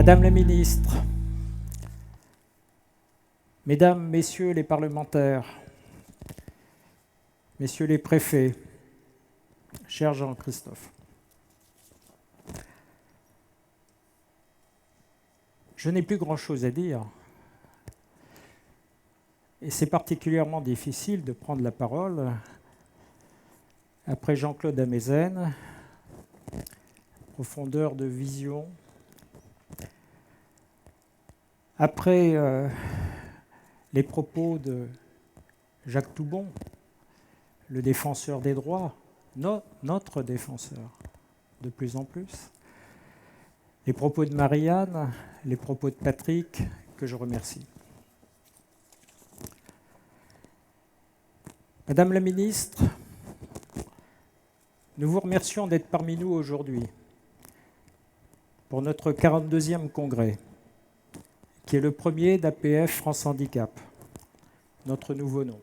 Madame la ministre, Mesdames, Messieurs les parlementaires, Messieurs les préfets, cher Jean-Christophe, je n'ai plus grand-chose à dire et c'est particulièrement difficile de prendre la parole après Jean-Claude Amezen, profondeur de vision, après les propos de Jacques Toubon, le défenseur des droits, notre défenseur, de plus en plus, les propos de Marianne, les propos de Patrick, que je remercie. Madame la ministre, nous vous remercions d'être parmi nous aujourd'hui pour notre 42e congrès, qui est le premier d'APF France Handicap, notre nouveau nom.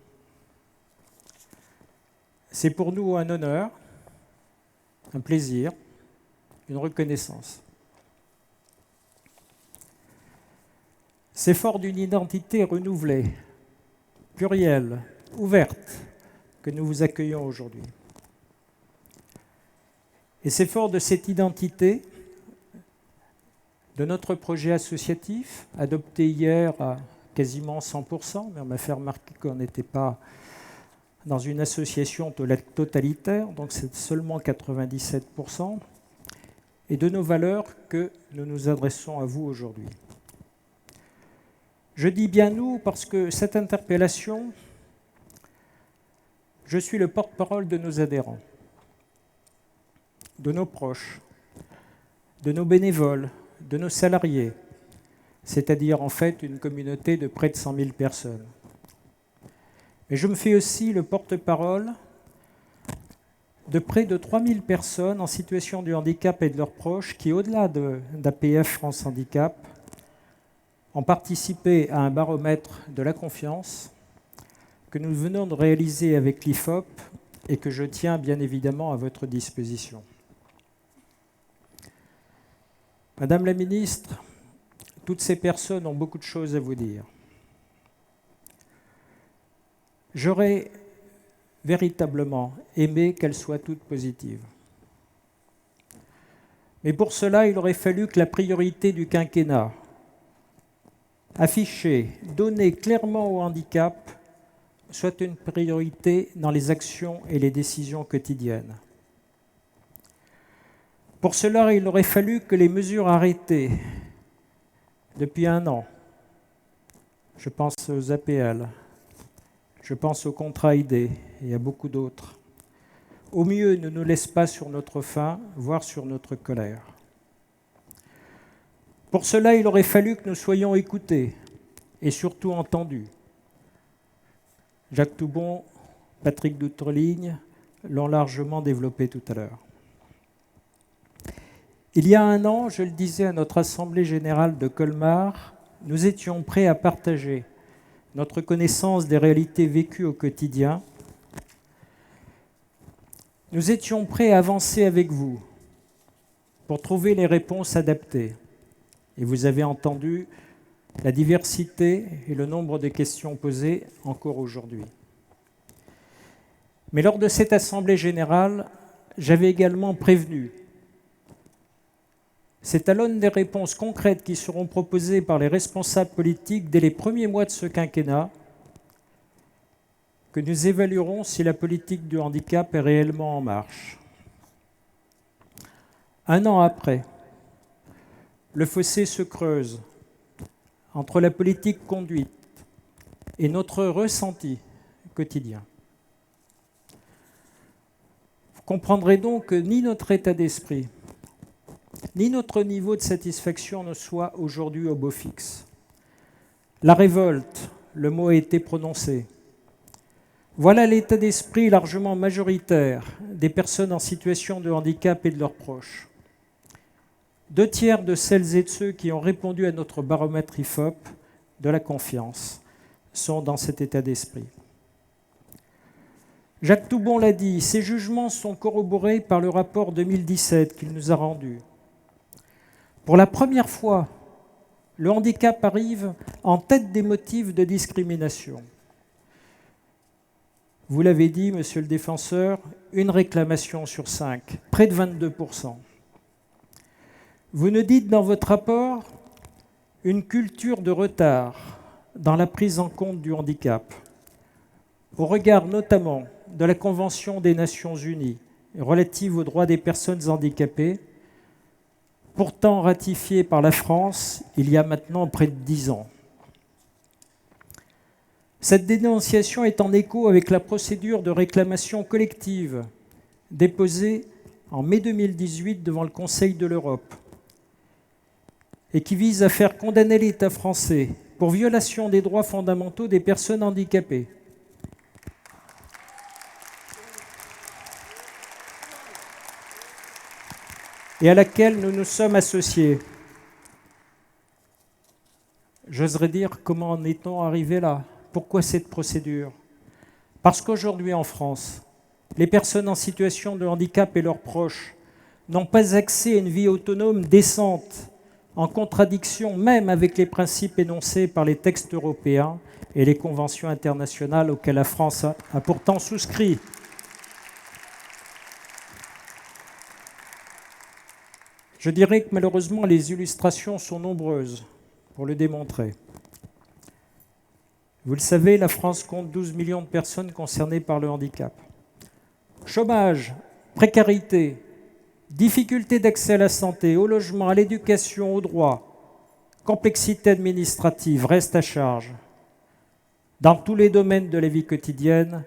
C'est pour nous un honneur, un plaisir, une reconnaissance. C'est fort d'une identité renouvelée, plurielle, ouverte, que nous vous accueillons aujourd'hui. Et c'est fort de cette identité, de notre projet associatif, adopté hier à quasiment 100%, mais on m'a fait remarquer qu'on n'était pas dans une association totalitaire, donc c'est seulement 97%, et de nos valeurs que nous nous adressons à vous aujourd'hui. Je dis bien nous parce que cette interpellation, je suis le porte-parole de nos adhérents, de nos proches, de nos bénévoles, de nos salariés, c'est-à-dire en fait une communauté de près de 100 000 personnes. Mais je me fais aussi le porte-parole de près de 3 000 personnes en situation de handicap et de leurs proches qui, au-delà d'APF France Handicap, ont participé à un baromètre de la confiance que nous venons de réaliser avec l'IFOP et que je tiens bien évidemment à votre disposition. Madame la ministre, toutes ces personnes ont beaucoup de choses à vous dire. J'aurais véritablement aimé qu'elles soient toutes positives. Mais pour cela, il aurait fallu que la priorité du quinquennat, affichée, donnée clairement au handicap, soit une priorité dans les actions et les décisions quotidiennes. Pour cela, il aurait fallu que les mesures arrêtées depuis 1 an, je pense aux APL, je pense aux contrats aidés et à beaucoup d'autres, au mieux ne nous laissent pas sur notre faim, voire sur notre colère. Pour cela, il aurait fallu que nous soyons écoutés et surtout entendus. Jacques Toubon, Patrick Doutreligne l'ont largement développé tout à l'heure. Il y a 1 an, je le disais à notre Assemblée générale de Colmar, nous étions prêts à partager notre connaissance des réalités vécues au quotidien. Nous étions prêts à avancer avec vous pour trouver les réponses adaptées. Et vous avez entendu la diversité et le nombre de questions posées encore aujourd'hui. Mais lors de cette Assemblée générale, j'avais également prévenu. C'est à l'aune des réponses concrètes qui seront proposées par les responsables politiques dès les premiers mois de ce quinquennat que nous évaluerons si la politique du handicap est réellement en marche. 1 an après, le fossé se creuse entre la politique conduite et notre ressenti quotidien. Vous comprendrez donc que ni notre état d'esprit, ni notre niveau de satisfaction ne soit aujourd'hui au beau fixe. La révolte, le mot a été prononcé. Voilà l'état d'esprit largement majoritaire des personnes en situation de handicap et de leurs proches. 2/3 de celles et de ceux qui ont répondu à notre baromètre IFOP de la confiance sont dans cet état d'esprit. Jacques Toubon l'a dit, ces jugements sont corroborés par le rapport 2017 qu'il nous a rendu. Pour la première fois le handicap arrive en tête des motifs de discrimination. Vous l'avez dit, monsieur le défenseur, une réclamation sur 5, près de 22%. Vous nous dites dans votre rapport une culture de retard dans la prise en compte du handicap, au regard notamment de la Convention des Nations Unies relative aux droits des personnes handicapées, pourtant ratifiée par la France il y a maintenant près de 10 ans. Cette dénonciation est en écho avec la procédure de réclamation collective déposée en mai 2018 devant le Conseil de l'Europe et qui vise à faire condamner l'État français pour violation des droits fondamentaux des personnes handicapées. Et à laquelle nous nous sommes associés. J'oserais dire, comment en est-on arrivé là? Pourquoi cette procédure? Parce qu'aujourd'hui en France, les personnes en situation de handicap et leurs proches n'ont pas accès à une vie autonome décente, en contradiction même avec les principes énoncés par les textes européens et les conventions internationales auxquelles la France a pourtant souscrit. Je dirais que malheureusement, les illustrations sont nombreuses pour le démontrer. Vous le savez, la France compte 12 millions de personnes concernées par le handicap. Chômage, précarité, difficulté d'accès à la santé, au logement, à l'éducation, au droit, complexité administrative, reste à charge. Dans tous les domaines de la vie quotidienne,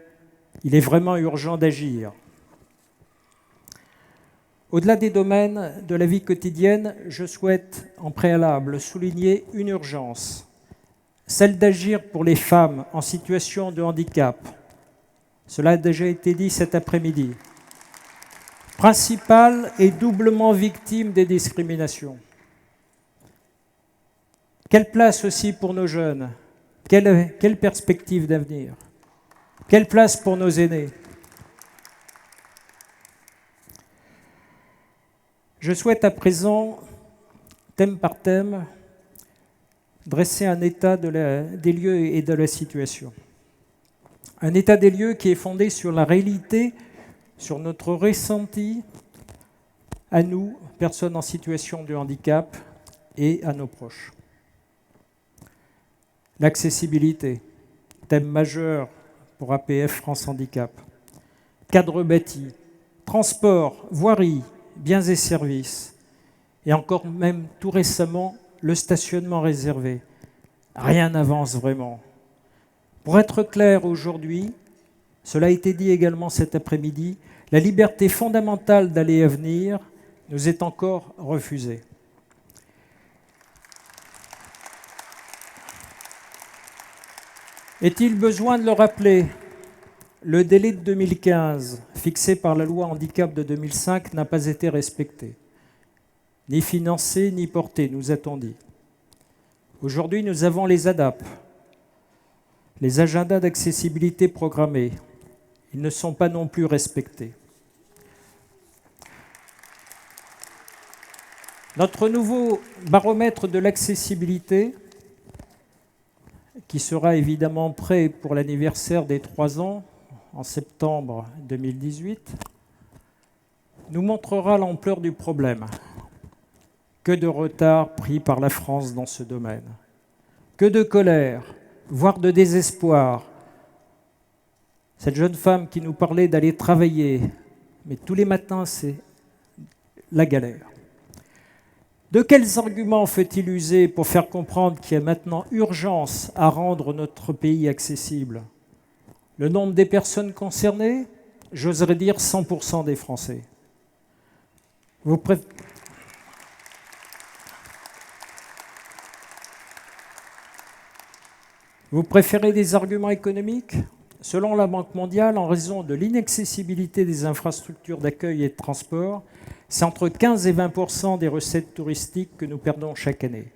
il est vraiment urgent d'agir. Au-delà des domaines de la vie quotidienne, je souhaite en préalable souligner une urgence, celle d'agir pour les femmes en situation de handicap. Cela a déjà été dit cet après-midi. Principales et doublement victimes des discriminations. Quelle place aussi pour nos jeunes? Quelle perspective d'avenir? Quelle place pour nos aînés? Je souhaite à présent, thème par thème, dresser un état des lieux et de la situation. Un état des lieux qui est fondé sur la réalité, sur notre ressenti, à nous, personnes en situation de handicap, et à nos proches. L'accessibilité, thème majeur pour APF France Handicap. Cadre bâti, transport, voirie, biens et services, et encore même tout récemment, le stationnement réservé. Rien n'avance vraiment. Pour être clair aujourd'hui, cela a été dit également cet après-midi, la liberté fondamentale d'aller et venir nous est encore refusée. Est-il besoin de le rappeler? Le délai de 2015, fixé par la loi handicap de 2005, n'a pas été respecté. Ni financé, ni porté, nous a-t-on dit. Aujourd'hui, nous avons les ADAP, les agendas d'accessibilité programmés. Ils ne sont pas non plus respectés. Notre nouveau baromètre de l'accessibilité, qui sera évidemment prêt pour l'anniversaire des 3 ans, en septembre 2018, nous montrera l'ampleur du problème. Que de retard pris par la France dans ce domaine. Que de colère, voire de désespoir. Cette jeune femme qui nous parlait d'aller travailler, mais tous les matins, c'est la galère. De quels arguments faut-il user pour faire comprendre qu'il y a maintenant urgence à rendre notre pays accessible? Le nombre des personnes concernées, j'oserais dire 100% des Français. Vous préférez des arguments économiques? Selon la Banque mondiale, en raison de l'inaccessibilité des infrastructures d'accueil et de transport, c'est entre 15 et 20% des recettes touristiques que nous perdons chaque année.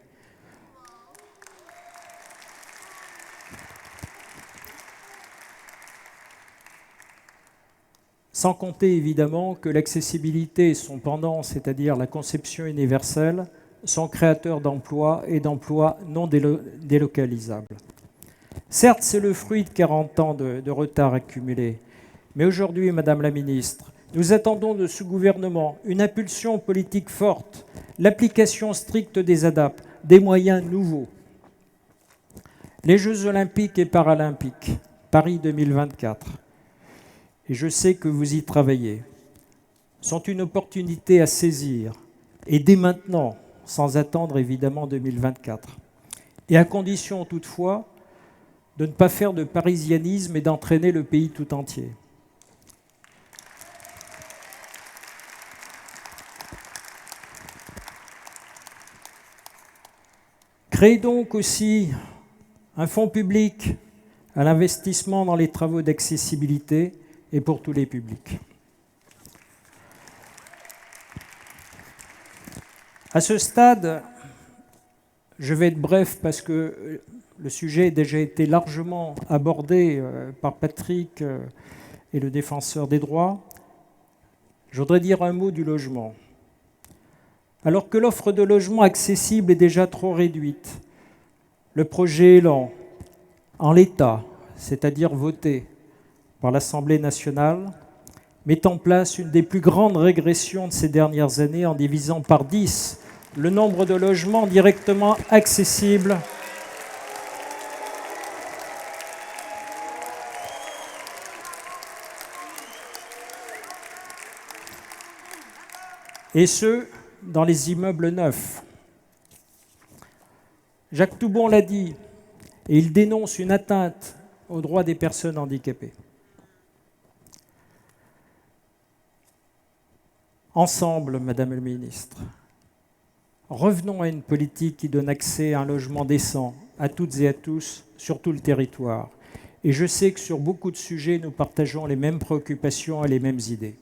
Sans compter évidemment que l'accessibilité et son pendant, c'est-à-dire la conception universelle, sont créateurs d'emplois et d'emplois non délocalisables. Certes, c'est le fruit de 40 ans de retard accumulé, mais aujourd'hui, Madame la Ministre, nous attendons de ce gouvernement une impulsion politique forte, l'application stricte des ADAPT, des moyens nouveaux. Les Jeux olympiques et paralympiques, Paris 2024, et je sais que vous y travaillez, sont une opportunité à saisir, et dès maintenant, sans attendre évidemment 2024, et à condition toutefois de ne pas faire de parisianisme et d'entraîner le pays tout entier. Créez donc aussi un fonds public à l'investissement dans les travaux d'accessibilité et pour tous les publics. À ce stade, je vais être bref parce que le sujet a déjà été largement abordé par Patrick et le défenseur des droits. Je voudrais dire un mot du logement. Alors que l'offre de logement accessible est déjà trop réduite, le projet Élan, en l'état, c'est-à-dire voté par l'Assemblée nationale, met en place une des plus grandes régressions de ces dernières années en divisant par 10 le nombre de logements directement accessibles et ce, dans les immeubles neufs. Jacques Toubon l'a dit, et il dénonce une atteinte aux droits des personnes handicapées. Ensemble, Madame la Ministre, revenons à une politique qui donne accès à un logement décent à toutes et à tous sur tout le territoire. Et je sais que sur beaucoup de sujets, nous partageons les mêmes préoccupations et les mêmes idées.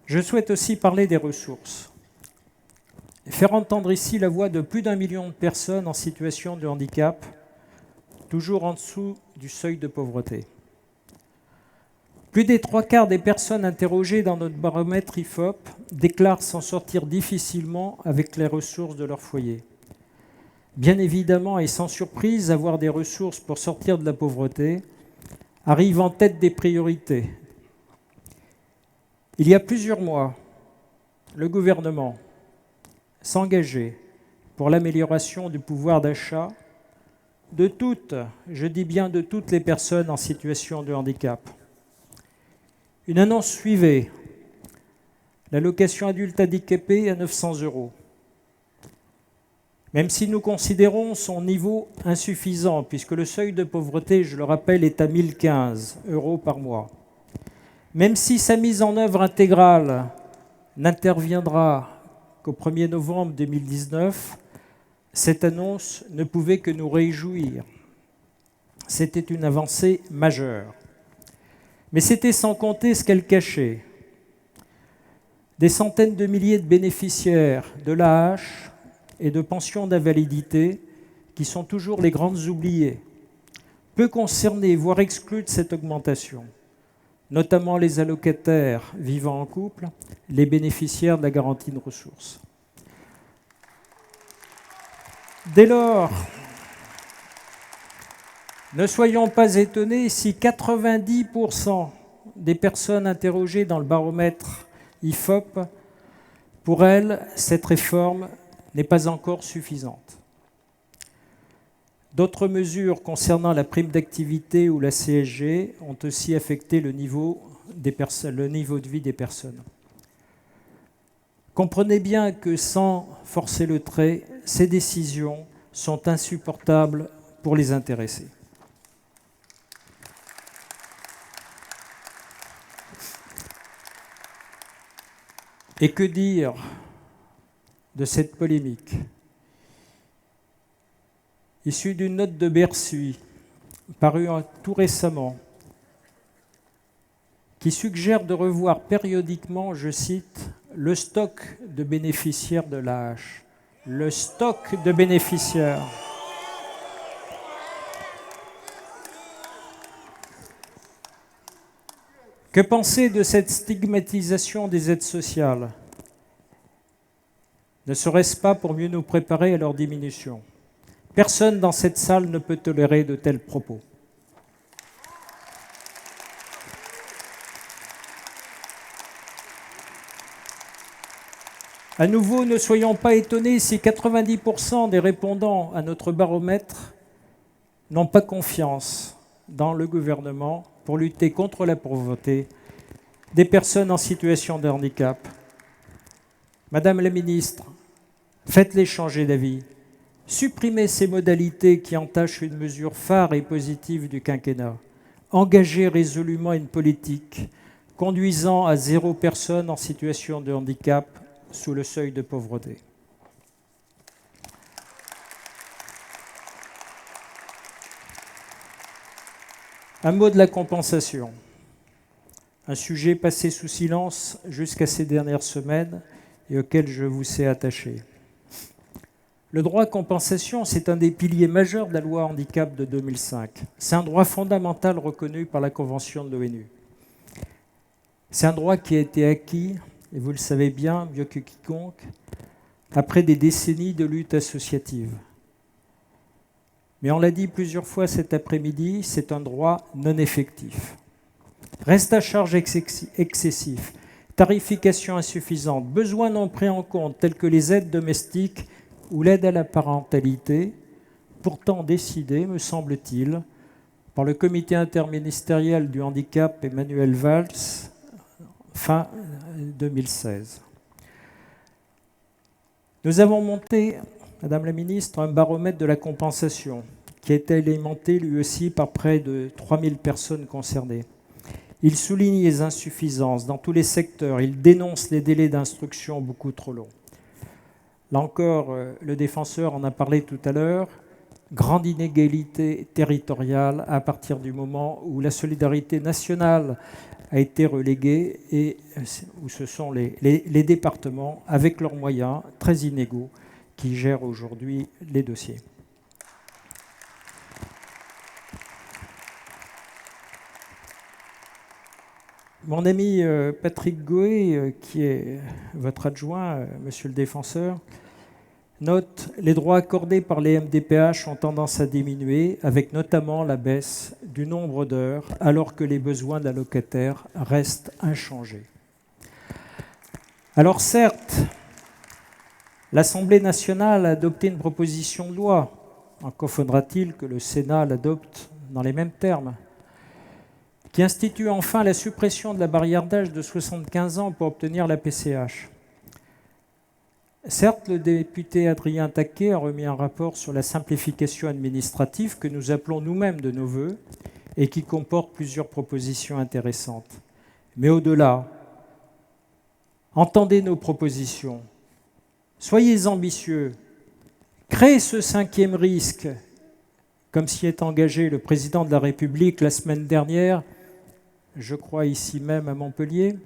Je souhaite aussi parler des ressources. Faire entendre ici la voix de plus d'1 million de personnes en situation de handicap, toujours en dessous du seuil de pauvreté. Plus des 3/4 des personnes interrogées dans notre baromètre IFOP déclarent s'en sortir difficilement avec les ressources de leur foyer. Bien évidemment et sans surprise, avoir des ressources pour sortir de la pauvreté arrive en tête des priorités. Il y a plusieurs mois, le gouvernement s'engager pour l'amélioration du pouvoir d'achat de toutes, je dis bien de toutes les personnes en situation de handicap. Une annonce suivait, l'allocation adulte handicapé à 900 €. Même si nous considérons son niveau insuffisant, puisque le seuil de pauvreté, je le rappelle, est à 1 015 € par mois. Même si sa mise en œuvre intégrale n'interviendra qu'au 1er novembre 2019, cette annonce ne pouvait que nous réjouir. C'était une avancée majeure. Mais c'était sans compter ce qu'elle cachait. Des centaines de milliers de bénéficiaires de l'AAH et de pensions d'invalidité qui sont toujours les grandes oubliées, peu concernés, voire exclus de cette augmentation, notamment les allocataires vivant en couple, les bénéficiaires de la garantie de ressources. Dès lors, ne soyons pas étonnés si 90% des personnes interrogées dans le baromètre IFOP, pour elles, cette réforme n'est pas encore suffisante. D'autres mesures concernant la prime d'activité ou la CSG ont aussi affecté le niveau de vie des personnes. Comprenez bien que sans forcer le trait, ces décisions sont insupportables pour les intéressés. Et que dire de cette polémique issue d'une note de Bercy parue tout récemment qui suggère de revoir périodiquement, je cite, le stock de bénéficiaires de l'AAH. Le stock de bénéficiaires. Que penser de cette stigmatisation des aides sociales Ne serait-ce pas pour mieux nous préparer à leur diminution? Personne dans cette salle ne peut tolérer de tels propos. À nouveau, ne soyons pas étonnés si 90% des répondants à notre baromètre n'ont pas confiance dans le gouvernement pour lutter contre la pauvreté des personnes en situation de handicap. Madame la ministre, faites-les changer d'avis. Supprimez ces modalités qui entachent une mesure phare et positive du quinquennat. Engagez résolument une politique conduisant à 0 personne en situation de handicap sous le seuil de pauvreté. Un mot de la compensation. Un sujet passé sous silence jusqu'à ces dernières semaines et auquel je vous sais attaché. Le droit à compensation, c'est un des piliers majeurs de la loi handicap de 2005. C'est un droit fondamental reconnu par la Convention de l'ONU. C'est un droit qui a été acquis, et vous le savez bien, mieux que quiconque, après des décennies de lutte associative. Mais on l'a dit plusieurs fois cet après-midi, c'est un droit non effectif. Reste à charge excessif, tarification insuffisante, besoins non pris en compte tels que les aides domestiques ou l'aide à la parentalité, pourtant décidée, me semble-t-il, par le comité interministériel du handicap Emmanuel Valls, fin 2016. Nous avons monté, Madame la Ministre, un baromètre de la compensation qui a été alimenté lui aussi par près de 3000 personnes concernées. Il souligne les insuffisances dans tous les secteurs, il dénonce les délais d'instruction beaucoup trop longs. Là encore, le défenseur en a parlé tout à l'heure, grande inégalité territoriale à partir du moment où la solidarité nationale a été reléguée et où ce sont les départements, avec leurs moyens très inégaux, qui gèrent aujourd'hui les dossiers. Mon ami Patrick Goé, qui est votre adjoint, monsieur le défenseur, note les droits accordés par les MDPH ont tendance à diminuer, avec notamment la baisse du nombre d'heures, alors que les besoins de la locataire restent inchangés. Alors certes, l'Assemblée nationale a adopté une proposition de loi. Encore faudra-t-il que le Sénat l'adopte dans les mêmes termes, qui institue enfin la suppression de la barrière d'âge de 75 ans pour obtenir la PCH. Certes, le député Adrien Taquet a remis un rapport sur la simplification administrative que nous appelons nous-mêmes de nos vœux et qui comporte plusieurs propositions intéressantes. Mais au-delà, entendez nos propositions, soyez ambitieux, créez ce 5e risque, comme s'y est engagé le président de la République la semaine dernière, je crois ici même à Montpellier,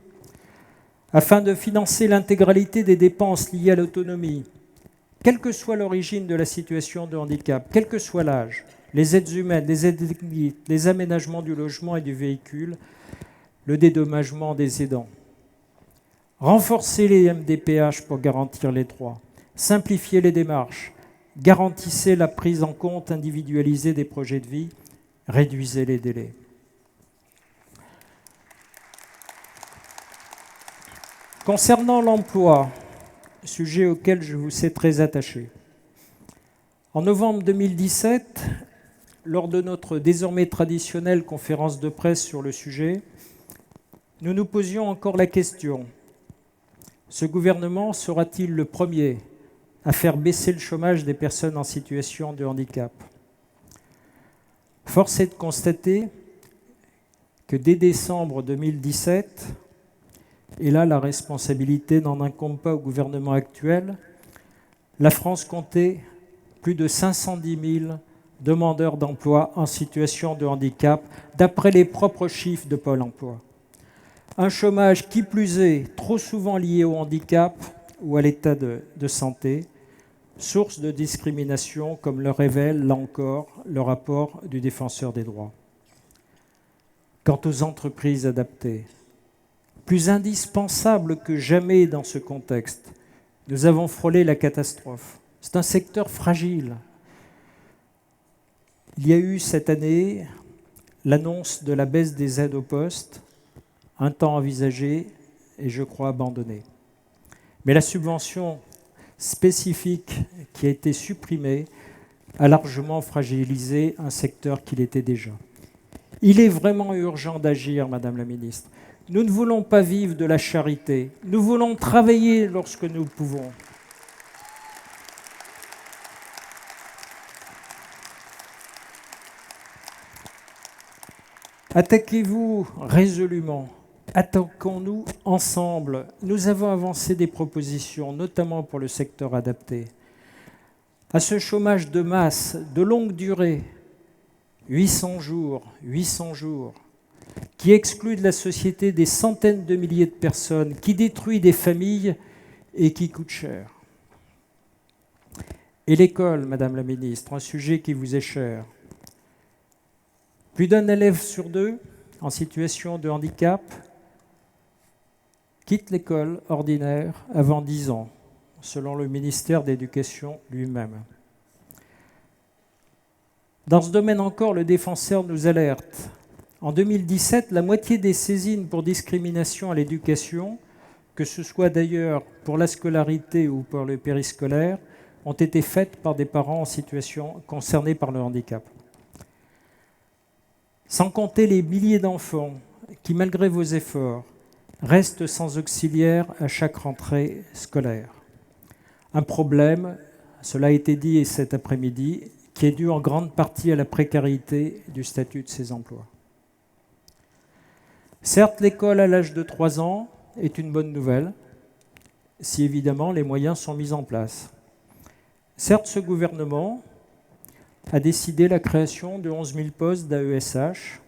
afin de financer l'intégralité des dépenses liées à l'autonomie, quelle que soit l'origine de la situation de handicap, quel que soit l'âge, les aides humaines, les aides techniques, les aménagements du logement et du véhicule, le dédommagement des aidants. Renforcez les MDPH pour garantir les droits, simplifiez les démarches, garantissez la prise en compte individualisée des projets de vie, réduisez les délais. Concernant l'emploi, sujet auquel je vous sais très attaché, en novembre 2017, lors de notre désormais traditionnelle conférence de presse sur le sujet, nous nous posions encore la question, ce gouvernement sera-t-il le premier à faire baisser le chômage des personnes en situation de handicap? Force est de constater que dès décembre 2017, et là la responsabilité n'en incombe pas au gouvernement actuel, la France comptait plus de 510 000 demandeurs d'emploi en situation de handicap, d'après les propres chiffres de Pôle emploi. Un chômage qui plus est trop souvent lié au handicap ou à l'état de santé, source de discrimination, comme le révèle, là encore, le rapport du Défenseur des droits. Quant aux entreprises adaptées, plus indispensables que jamais dans ce contexte, Nous avons frôlé la catastrophe. C'est un secteur fragile. Il y a eu cette année l'annonce de la baisse des aides au poste, un temps envisagé et je crois abandonné. Mais la subvention spécifique qui a été supprimée a largement fragilisé un secteur qu'il était déjà. Il est vraiment urgent d'agir, Madame la Ministre. Nous ne voulons pas vivre de la charité. Nous voulons travailler lorsque nous pouvons. Attaquez-vous résolument. Attaquons-nous ensemble. Nous avons avancé des propositions, notamment pour le secteur adapté. À ce chômage de masse, de longue durée, 800 jours, qui exclut de la société des centaines de milliers de personnes, qui détruit des familles et qui coûte cher. Et l'école, Madame la Ministre, un sujet qui vous est cher. Plus d'un élève sur deux en situation de handicap quitte l'école ordinaire avant 10 ans, selon le ministère de l'Éducation lui-même. Dans ce domaine encore, le défenseur nous alerte. En 2017, la moitié des saisines pour discrimination à l'éducation, que ce soit d'ailleurs pour la scolarité ou pour le périscolaire, ont été faites par des parents en situation concernés par le handicap. Sans compter les milliers d'enfants qui, malgré vos efforts, restent sans auxiliaire à chaque rentrée scolaire. Un problème, cela a été dit cet après-midi, qui est dû en grande partie à la précarité du statut de ces emplois. Certes, l'école à l'âge de 3 ans est une bonne nouvelle, si évidemment les moyens sont mis en place. Certes, ce gouvernement a décidé la création de 11 000 postes d'AESH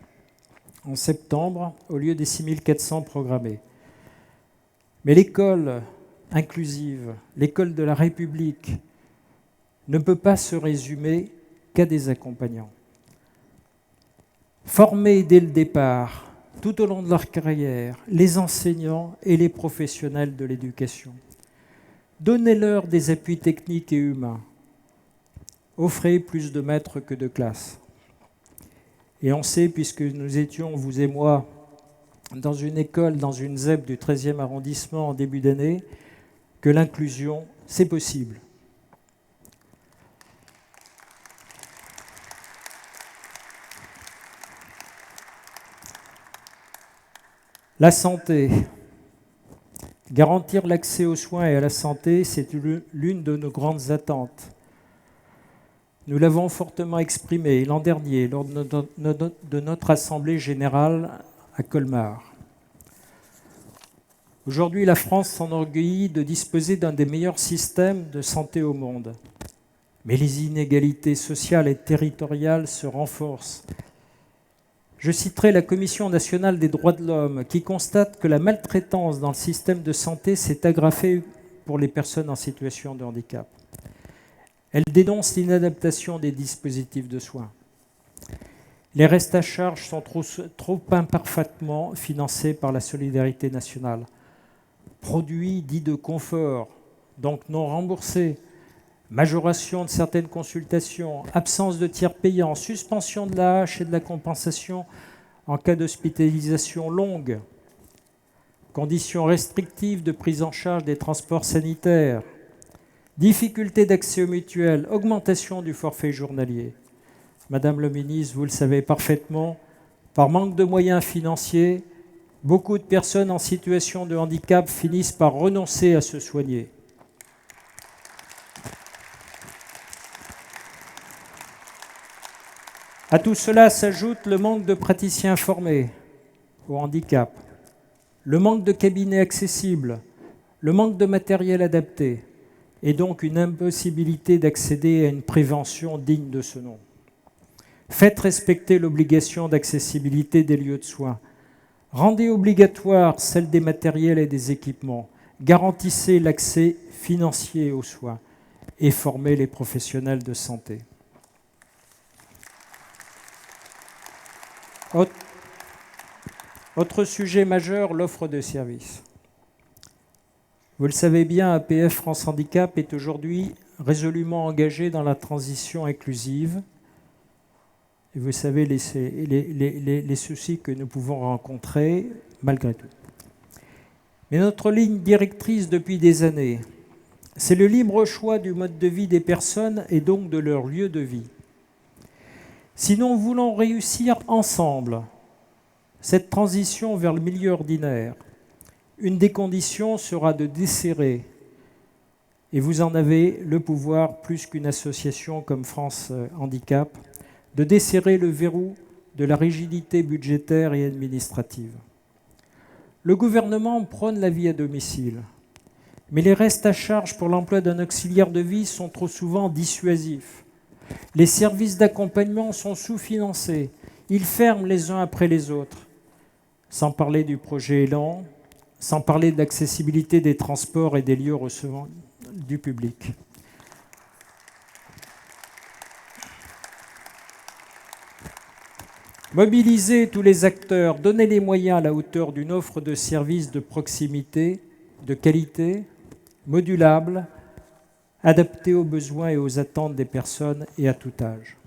en septembre au lieu des 6 400 programmés. Mais l'école inclusive, l'école de la République, ne peut pas se résumer qu'à des accompagnants. Former dès le départ, tout au long de leur carrière, les enseignants et les professionnels de l'éducation. Donnez-leur des appuis techniques et humains. Offrez plus de maîtres que de classes. Et on sait, puisque nous étions, vous et moi, dans une école, dans une ZEP du 13e arrondissement en début d'année, que l'inclusion, c'est possible. La santé. Garantir l'accès aux soins et à la santé, c'est l'une de nos grandes attentes. Nous l'avons fortement exprimé l'an dernier lors de notre Assemblée générale à Colmar. Aujourd'hui, la France s'enorgueillit de disposer d'un des meilleurs systèmes de santé au monde. Mais les inégalités sociales et territoriales se renforcent. Je citerai la Commission nationale des droits de l'homme qui constate que la maltraitance dans le système de santé s'est aggravée pour les personnes en situation de handicap. Elle dénonce l'inadaptation des dispositifs de soins. Les restes à charge sont trop imparfaitement financés par la solidarité nationale. Produits dits de confort, donc non remboursés, majoration de certaines consultations, absence de tiers payants, suspension de l'AH et de la compensation en cas d'hospitalisation longue, conditions restrictives de prise en charge des transports sanitaires, difficultés d'accès aux mutuelles, augmentation du forfait journalier. Madame le ministre, vous le savez parfaitement, par manque de moyens financiers, beaucoup de personnes en situation de handicap finissent par renoncer à se soigner. À tout cela s'ajoute le manque de praticiens formés au handicap, le manque de cabinets accessibles, le manque de matériel adapté et donc une impossibilité d'accéder à une prévention digne de ce nom. Faites respecter l'obligation d'accessibilité des lieux de soins. Rendez obligatoire celle des matériels et des équipements. Garantissez l'accès financier aux soins et formez les professionnels de santé. Autre sujet majeur, l'offre de services. Vous le savez bien, APF France Handicap est aujourd'hui résolument engagé dans la transition inclusive. Et vous savez les soucis que nous pouvons rencontrer malgré tout. Mais notre ligne directrice depuis des années, c'est le libre choix du mode de vie des personnes et donc de leur lieu de vie. Si nous voulons réussir ensemble cette transition vers le milieu ordinaire, une des conditions sera de desserrer, et vous en avez le pouvoir plus qu'une association comme France Handicap, de desserrer le verrou de la rigidité budgétaire et administrative. Le gouvernement prône la vie à domicile, mais les restes à charge pour l'emploi d'un auxiliaire de vie sont trop souvent dissuasifs. Les services d'accompagnement sont sous-financés, ils ferment les uns après les autres. Sans parler du projet Élan, sans parler de l'accessibilité des transports et des lieux recevant du public. Mobiliser tous les acteurs, donner les moyens à la hauteur d'une offre de services de proximité, de qualité, modulable, adaptée aux besoins et aux attentes des personnes et à tout âge.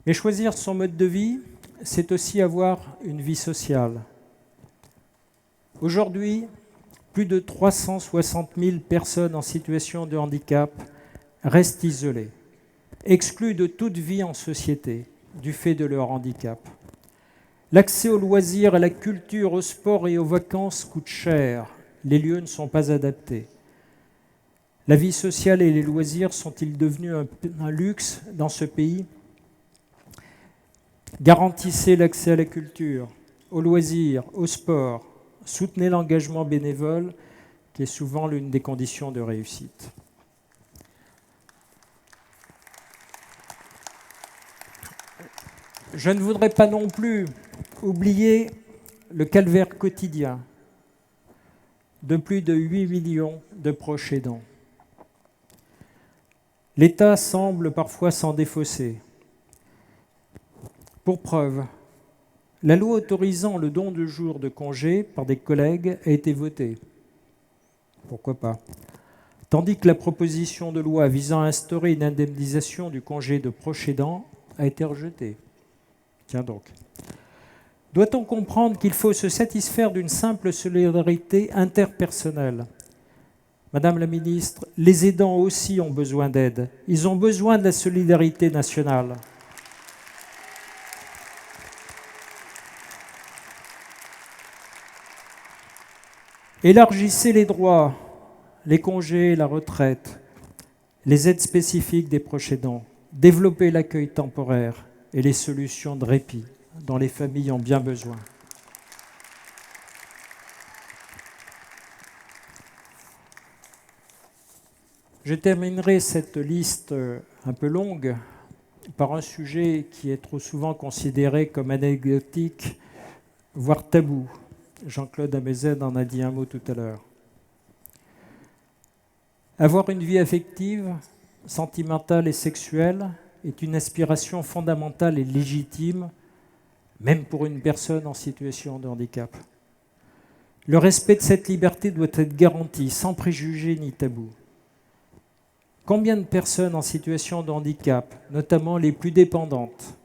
Mais choisir son mode de vie, c'est aussi avoir une vie sociale. Aujourd'hui, plus de 360 000 personnes en situation de handicap restent isolées, exclues de toute vie en société du fait de leur handicap. L'accès aux loisirs, à la culture, au sport et aux vacances coûte cher. Les lieux ne sont pas adaptés. La vie sociale et les loisirs sont-ils devenus un luxe dans ce pays ? Garantissez l'accès à la culture, aux loisirs, au sport. Soutenez l'engagement bénévole, qui est souvent l'une des conditions de réussite. Je ne voudrais pas non plus oublier le calvaire quotidien de plus de 8 millions de proches aidants. L'État semble parfois s'en défausser. Pour preuve, la loi autorisant le don de jours de congé par des collègues a été votée. Pourquoi pas ? Tandis que la proposition de loi visant à instaurer une indemnisation du congé de proche aidant a été rejetée. Tiens donc. Doit-on comprendre qu'il faut se satisfaire d'une simple solidarité interpersonnelle ? Madame la ministre, les aidants aussi ont besoin d'aide. Ils ont besoin de la solidarité nationale. Élargissez les droits, les congés, la retraite, les aides spécifiques des proches aidants. Développez l'accueil temporaire et les solutions de répit dont les familles ont bien besoin. Je terminerai cette liste un peu longue par un sujet qui est trop souvent considéré comme anecdotique, voire tabou. Jean-Claude Amezen en a dit un mot tout à l'heure. Avoir une vie affective, sentimentale et sexuelle est une aspiration fondamentale et légitime, même pour une personne en situation de handicap. Le respect de cette liberté doit être garanti, sans préjugés ni tabous. Combien de personnes en situation de handicap, notamment les plus dépendantes,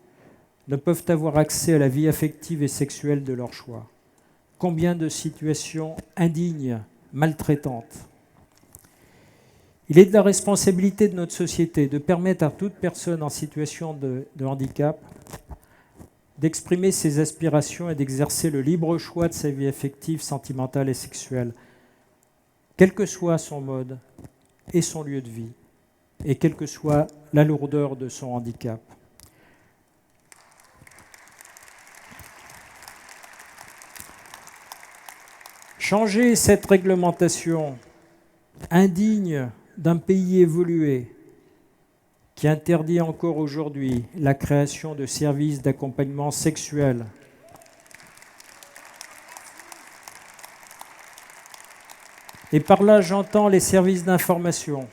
ne peuvent avoir accès à la vie affective et sexuelle de leur choix ? Combien de situations indignes, maltraitantes ? Il est de la responsabilité de notre société de permettre à toute personne en situation de handicap d'exprimer ses aspirations et d'exercer le libre choix de sa vie affective, sentimentale et sexuelle, quel que soit son mode et son lieu de vie, et quelle que soit la lourdeur de son handicap. Changer cette réglementation indigne d'un pays évolué qui interdit encore aujourd'hui la création de services d'accompagnement sexuel, et par là j'entends les services d'information,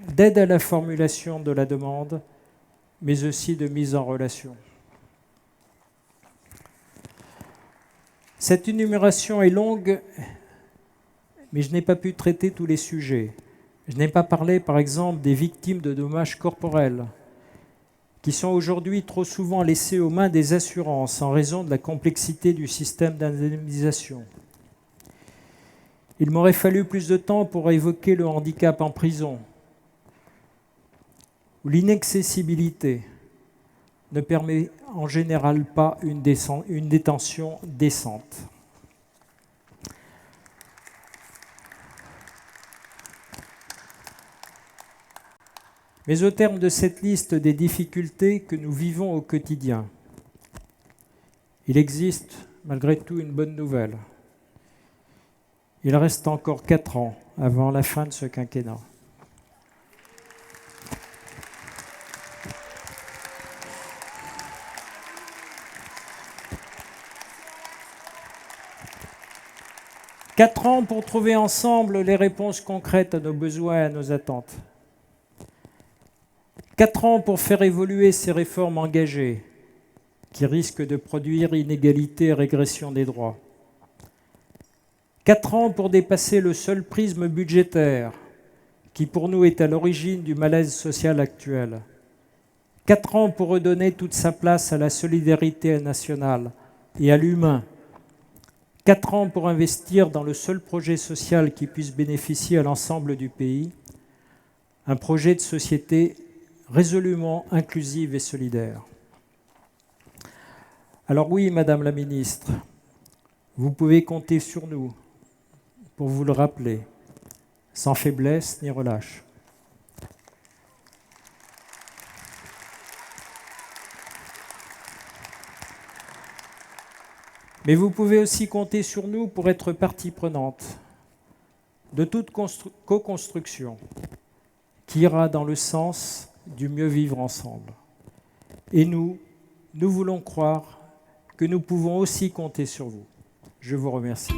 d'aide à la formulation de la demande, mais aussi de mise en relation. Cette énumération est longue mais je n'ai pas pu traiter tous les sujets. Je n'ai pas parlé, par exemple, des victimes de dommages corporels, qui sont aujourd'hui trop souvent laissées aux mains des assurances en raison de la complexité du système d'indemnisation. Il m'aurait fallu plus de temps pour évoquer le handicap en prison, où l'inaccessibilité ne permet en général pas une détention décente. Mais au terme de cette liste des difficultés que nous vivons au quotidien, il existe malgré tout une bonne nouvelle. Il reste encore 4 ans avant la fin de ce quinquennat. Quatre ans pour trouver ensemble les réponses concrètes à nos besoins et à nos attentes. 4 ans pour faire évoluer ces réformes engagées qui risquent de produire inégalité et régression des droits. 4 ans pour dépasser le seul prisme budgétaire qui pour nous est à l'origine du malaise social actuel. 4 ans pour redonner toute sa place à la solidarité nationale et à l'humain. 4 ans pour investir dans le seul projet social qui puisse bénéficier à l'ensemble du pays, un projet de société résolument inclusive et solidaire. Alors oui, Madame la Ministre, vous pouvez compter sur nous pour vous le rappeler, sans faiblesse ni relâche. Mais vous pouvez aussi compter sur nous pour être partie prenante de toute co-construction qui ira dans le sens du mieux vivre ensemble. Et nous voulons croire que nous pouvons aussi compter sur vous. Je vous remercie.